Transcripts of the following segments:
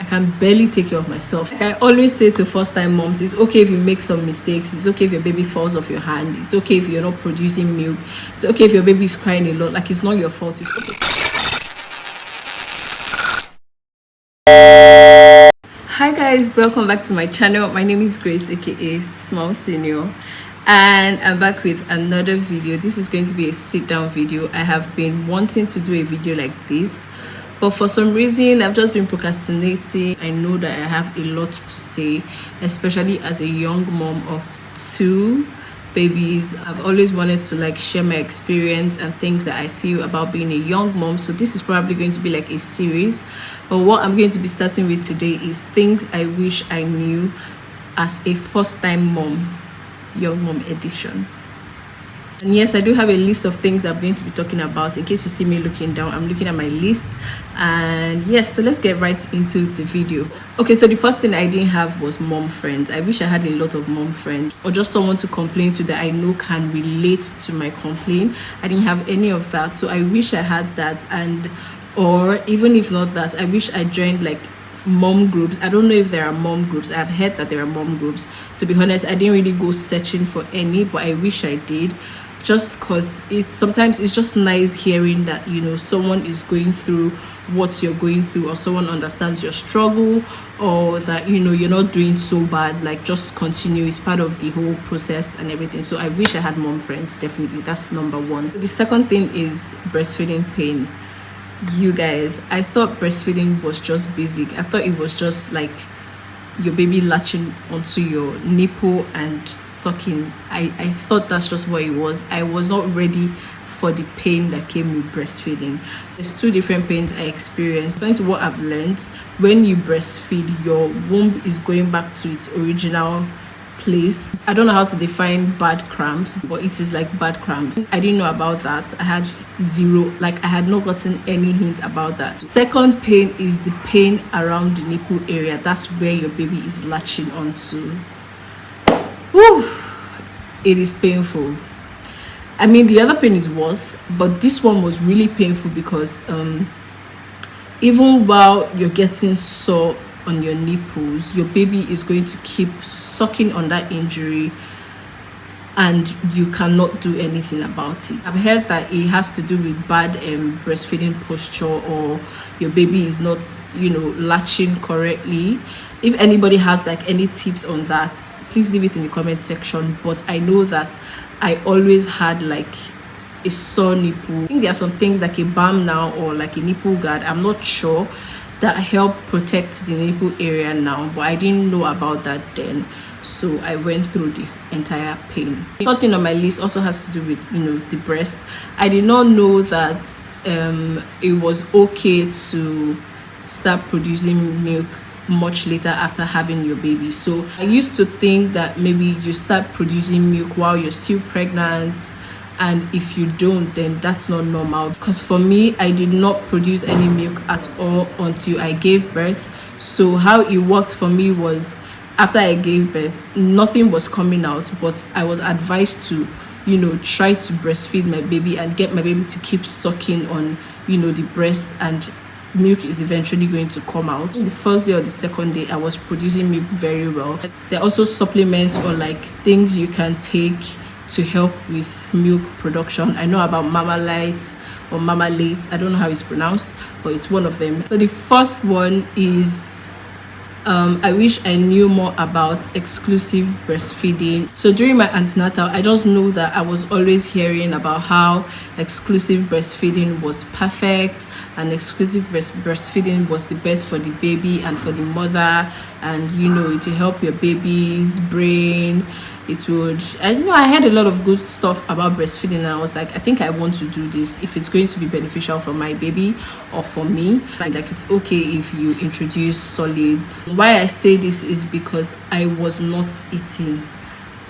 can barely take care of myself. Like I always say to first-time moms, it's okay if you make some mistakes. It's okay if your baby falls off your hand. It's okay if you're not producing milk. It's okay if your baby is crying a lot. Like, it's not your fault. It's okay. Hi guys, welcome back to my channel. My name is Grace, aka Small Senior, and I'm back with another video. This is going to be a sit-down video. I have been wanting to do a video like this, but for some reason I've just been procrastinating. I know that I have a lot to say, especially as a young mom of 2 babies. I've always wanted to like share my experience and things that I feel about being a young mom. So this is probably going to be like a series, but what I'm going to be starting with today is things I wish I knew as a first-time mom, young mom edition. And yes, I do have a list of things I'm going to be talking about. In case you see me looking down, I'm looking at my list. And yes, so let's get right into the video. Okay, so the first thing I didn't have was mom friends. I wish I had a lot of mom friends, or just someone to complain to that I know can relate to my complaint. I didn't have any of that, so I wish I had that. And or even if not that, I wish I joined like mom groups. I don't know if there are mom groups. I've heard that there are mom groups. To be honest, I didn't really go searching for any, but I wish I did, just because sometimes it's just nice hearing that, you know, someone is going through what you're going through, or someone understands your struggle, or that, you know, you're not doing so bad. Like, just continue. It's part of the whole process and everything. So I wish I had mom friends. Definitely, that's number one. The second thing is breastfeeding pain. You guys, I thought breastfeeding was just basic. I thought it was just like your baby latching onto your nipple and sucking. I thought that's just what it was. I was not ready for the pain that came with breastfeeding. So there's 2 different pains I experienced. Going to what I've learned, when you breastfeed, your womb is going back to its original place. I don't know how to define bad cramps, but it is like bad cramps. I didn't know about that. I had zero, like I had not gotten any hint about that. Second pain is the pain around the nipple area. That's where your baby is latching onto. Whew, it is painful. I mean, the other pain is worse, but this one was really painful because even while you're getting sore on your nipples, your baby is going to keep sucking on that injury and you cannot do anything about it. I've heard that it has to do with bad breastfeeding posture, or your baby is not, you know, latching correctly. If anybody has like any tips on that, please leave it in the comment section. But I know that I always had like a sore nipple. I think there are some things like a balm now, or like a nipple guard, I'm not sure, that help protect the nipple area now, but I didn't know about that then. So I went through the entire pain. The third thing on my list also has to do with, you know, the breast. I did not know that it was okay to start producing milk much later after having your baby. So I used to think that maybe you start producing milk while you're still pregnant, and if you don't, then that's not normal. Because for me, I did not produce any milk at all until I gave birth. So how it worked for me was, after I gave birth, nothing was coming out, but I was advised to, you know, try to breastfeed my baby and get my baby to keep sucking on, you know, the breast, and milk is eventually going to come out. The first day or the second day, I was producing milk very well. There are also supplements or like things you can take to help with milk production. I know about Mama Light or Mama Late, I don't know how it's pronounced, but it's one of them. So the fourth one is I wish I knew more about exclusive breastfeeding. So during my antenatal, I just know that I was always hearing about how exclusive breastfeeding was perfect, and exclusive breastfeeding was the best for the baby and for the mother, and you know, it will help your baby's brain. It would, I know, I heard a lot of good stuff about breastfeeding, and I was like, I think I want to do this if it's going to be beneficial for my baby or for me. Like it's okay if you introduce solid. Why I say this is because I was not eating.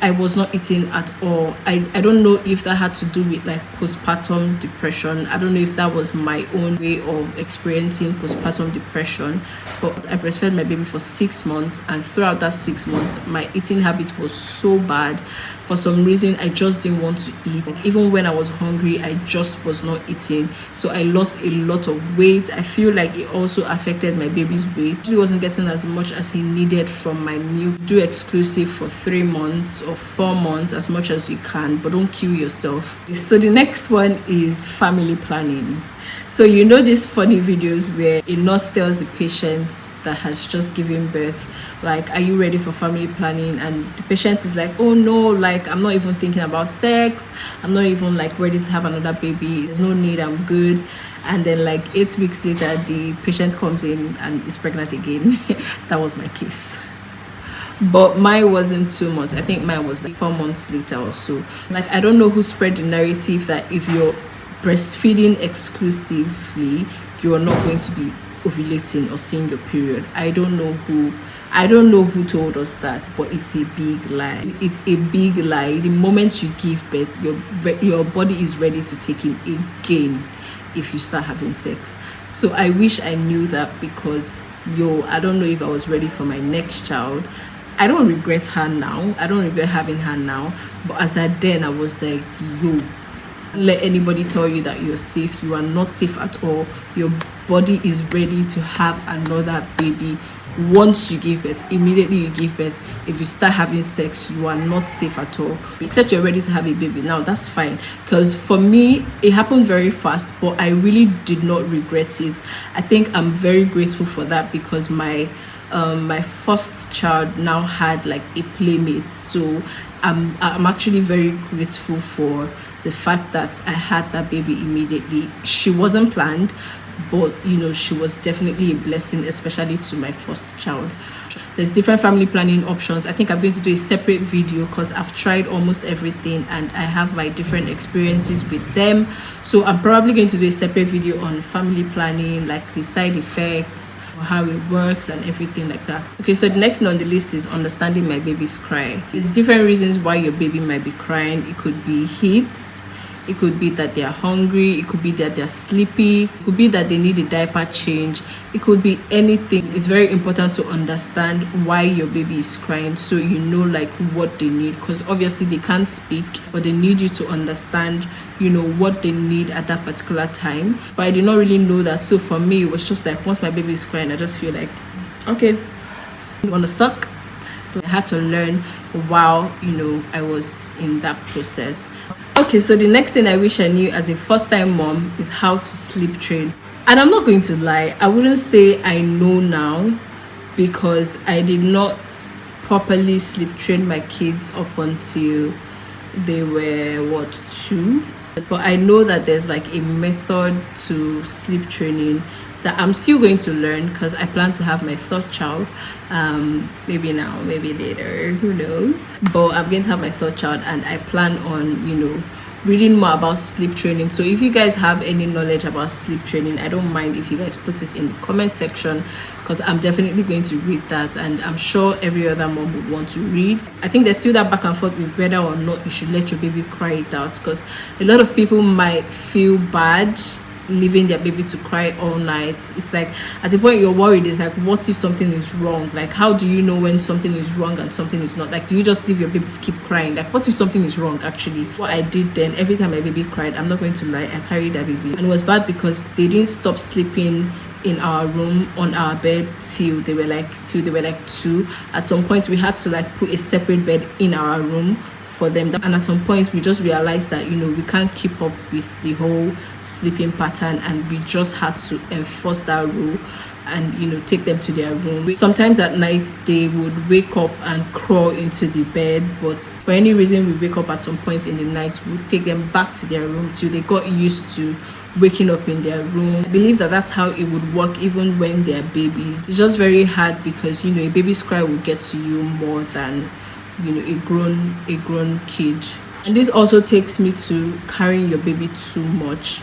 I was not eating at all. I don't know if that had to do with like postpartum depression. I don't know if that was my own way of experiencing postpartum depression, but I breastfed my baby for 6 months, and throughout that 6 months my eating habit was so bad. For some reason I just didn't want to eat. Even when I was hungry, I just was not eating. So I lost a lot of weight. I feel like it also affected my baby's weight. He wasn't getting as much as he needed from my milk. Do exclusive for 3 months or 4 months, as much as you can, but don't kill yourself. So the next one is family planning. So you know these funny videos where a nurse tells the patient that has just given birth, like, are you ready for family planning? And the patient is like, oh no, like, I'm not even thinking about sex, I'm not even like ready to have another baby, there's no need, I'm good. And then like 8 weeks later the patient comes in and is pregnant again. That was my case, but mine wasn't 2 months. I think mine was like 4 months later or so. Like, I don't know who spread the narrative that if you're breastfeeding exclusively, you're not going to be ovulating or seeing your period. I don't know who told us that, but it's a big lie. It's a big lie. The moment you give birth, your body is ready to take in again if you start having sex. So I wish I knew that, because I don't know if I was ready for my next child. I don't regret her now. I don't regret having her now. But as at then, I was like, let anybody tell you that you're safe. You are not safe at all. Your body is ready to have another baby once you give birth. Immediately you give birth, if you start having sex, you are not safe at all, except you're ready to have a baby. Now that's fine, because for me it happened very fast, but I really did not regret it. I think I'm very grateful for that, because my first child now had like a playmate. So I'm actually very grateful for the fact that I had that baby immediately. She wasn't planned, but she was definitely a blessing, especially to my first child. There's different family planning options. I think I'm going to do a separate video, because I've tried almost everything and I have my different experiences with them. So I'm probably going to do a separate video on family planning, like the side effects, how it works and everything like that. Okay, so the next thing on the list is understanding my baby's cry. There's different reasons why your baby might be crying. It could be heat, it could be that they're hungry, it could be that they're sleepy, it could be that they need a diaper change, it could be anything. It's very important to understand why your baby is crying, so you know like what they need, because obviously they can't speak, but they need you to understand what they need at that particular time. But I did not really know that. So for me, it was just like, once my baby is crying, I just feel like, okay, you want to suck. I had to learn while I was in that process. Okay, so the next thing I wish I knew as a first-time mom is how to sleep train. And I'm not going to lie, I wouldn't say I know now, because I did not properly sleep train my kids up until they were 2. But I know that there's like a method to sleep training that I'm still going to learn, because I plan to have my third child, maybe now, maybe later, who knows. But I'm going to have my third child, and I plan on reading more about sleep training. So if you guys have any knowledge about sleep training, I don't mind if you guys put it in the comment section, because I'm definitely going to read that, and I'm sure every other mom would want to read. I think there's still that back and forth with whether or not you should let your baby cry it out, because a lot of people might feel bad leaving their baby to cry all night. It's like at a point you're worried. It's like, what if something is wrong? Like, how do you know when something is wrong and something is not? Like, do you just leave your baby to keep crying? Like, what if something is wrong? Actually, what I did then, every time my baby cried, I'm not going to lie, I carried that baby, and it was bad because they didn't stop sleeping in our room on our bed till they were like 2. At some point we had to like put a separate bed in our room for them, and at some point we just realized that we can't keep up with the whole sleeping pattern, and we just had to enforce that rule and take them to their room. Sometimes at night they would wake up and crawl into the bed, but for any reason we wake up at some point in the night, we would take them back to their room till they got used to waking up in their rooms. I believe that that's how it would work even when they're babies. It's just very hard because a baby's cry will get to you more than a grown kid. And this also takes me to carrying your baby too much.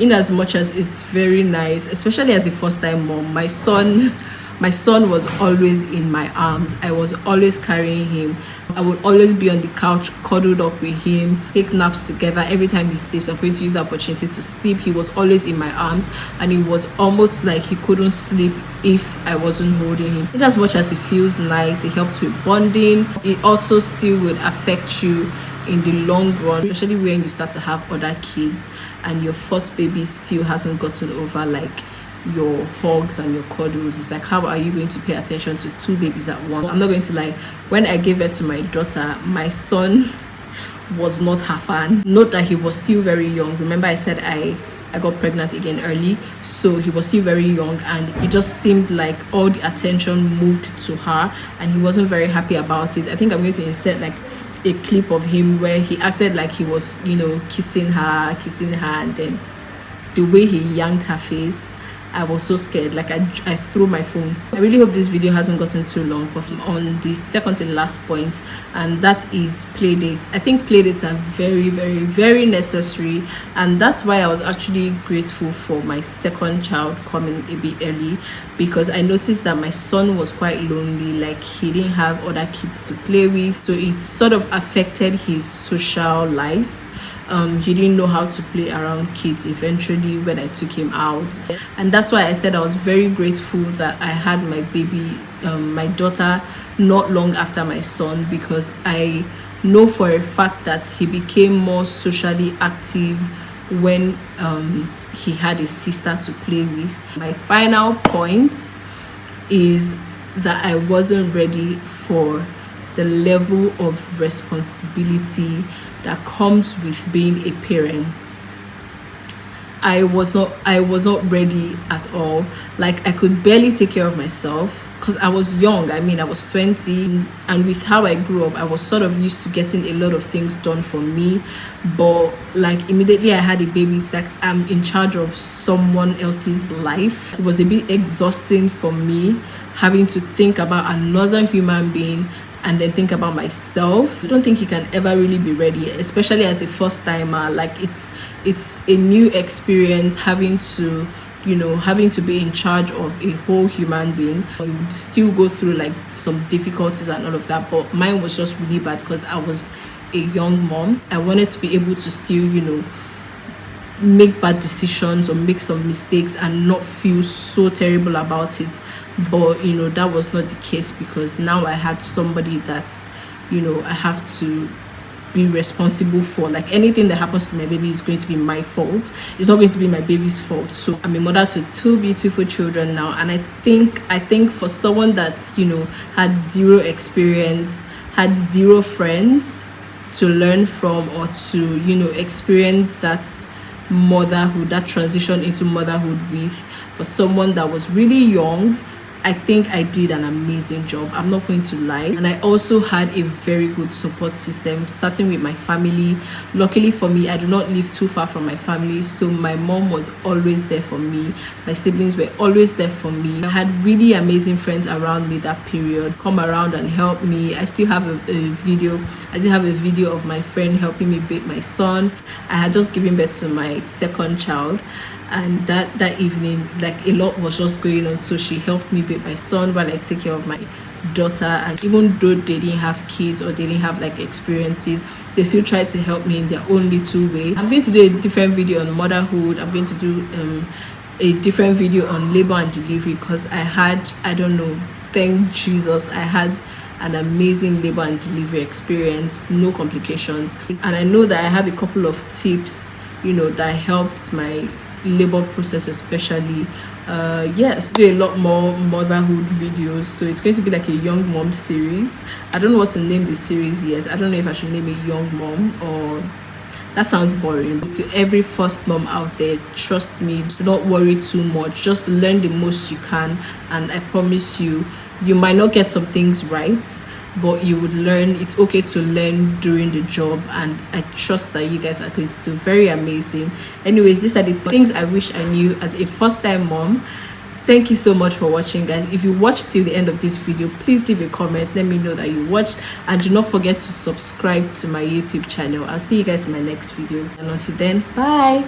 In as much as it's very nice, especially as a first-time mom. My son my son was always in my arms. I was always carrying him. I would always be on the couch cuddled up with him, take naps together. Every time he sleeps, I'm going to use the opportunity to sleep. He was always in my arms, and it was almost like he couldn't sleep if I wasn't holding him. In as much as it feels nice, it helps with bonding, it also still would affect you in the long run, especially when you start to have other kids and your first baby still hasn't gotten over like your hugs and your cuddles. It's like, how are you going to pay attention to two babies at once? I'm not going to lie, when I gave birth to my daughter, my son was not her fan. Note that he was still very young. Remember I said I got pregnant again early, so he was still very young, and it just seemed like all the attention moved to her and he wasn't very happy about it. I think I'm going to insert like a clip of him where he acted like he was, you know, kissing her, and then the way he yanked her face, I was so scared, like I threw my phone. I really hope this video hasn't gotten too long, but on the second to last point, and that is play dates. I think play dates are very, very, very necessary, and that's why I was actually grateful for my second child coming a bit early, because I noticed that my son was quite lonely, like he didn't have other kids to play with, so it sort of affected his social life. He didn't know how to play around kids eventually when I took him out, and that's why I said I was very grateful that I had my baby, my daughter, not long after my son, because I know for a fact that he became more socially active when he had a sister to play with. My final point is that I wasn't ready for the level of responsibility that comes with being a parent. I was not ready at all. Like I could barely take care of myself because I was young. I mean, I was 20, and with how I grew up, I was sort of used to getting a lot of things done for me. But like immediately I had a baby, it's like I'm in charge of someone else's life. It was a bit exhausting for me having to think about another human being and then think about myself. I don't think you can ever really be ready, especially as a first timer. Like it's a new experience having to, you know, having to be in charge of a whole human being. You still go through like some difficulties and all of that, but mine was just really bad because I was a young mom. I wanted to be able to still, you know, make bad decisions or make some mistakes and not feel so terrible about it. But you know, that was not the case, because now I had somebody that, you know, I have to be responsible for. Like anything that happens to my baby is going to be my fault. It's not going to be my baby's fault. So I'm a mother to two beautiful children now, and I think for someone that, you know, had zero experience, had zero friends to learn from or to, you know, experience that motherhood, that transition into motherhood with, for someone that was really young, I think I did an amazing job. I'm not going to lie. And I also had a very good support system, starting with my family. Luckily for me, I do not live too far from my family, so my mom was always there for me. My siblings were always there for me. I had really amazing friends around me that period, come around and help me. I still have a video. I still have a video of my friend helping me bathe my son. I had just given birth to my second child, and that evening, like a lot was just going on, so she helped me bathe my son while I take care of my daughter. And even though they didn't have kids or they didn't have like experiences, they still tried to help me in their own little way. I'm going to do a different video on motherhood. I'm going to do a different video on labor and delivery, because I don't know, thank Jesus, I had an amazing labor and delivery experience, no complications. And I know that I have a couple of tips, you know, that helped my labor process especially. Yes, do a lot more motherhood videos, so it's going to be like a young mom series. I don't know what to name the series yet. I don't know if I should name it young mom, or that sounds boring. But to every first mom out there, trust me, do not worry too much, just learn the most you can, and I promise you, you might not get some things right, but you would learn. It's okay to learn during the job, and I trust that you guys are going to do very amazing. Anyways, these are the things I wish I knew as a first-time mom. Thank you so much for watching, guys. If you watched till the end of this video, please leave a comment, let me know that you watched, and do not forget to subscribe to my YouTube channel. I'll see you guys in my next video, and until then, bye.